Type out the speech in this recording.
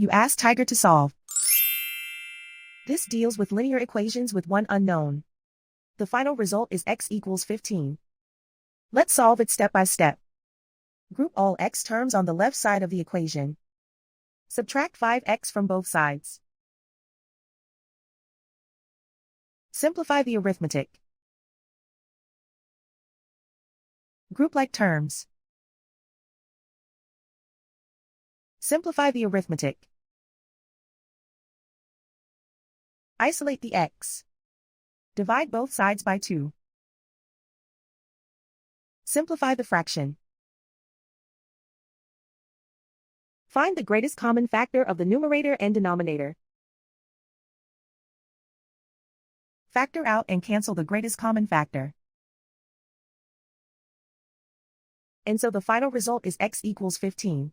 You ask Tiger to solve. This deals with linear equations with one unknown. The final result is x equals 15. Let's solve it step by step. Group all x terms on the left side of the equation. Subtract 5x from both sides. Simplify the arithmetic. Group like terms. Simplify the arithmetic. Isolate the x. Divide both sides by 2. Simplify the fraction. Find the greatest common factor of the numerator and denominator. Factor out and cancel the greatest common factor. And so the final result is x equals 15.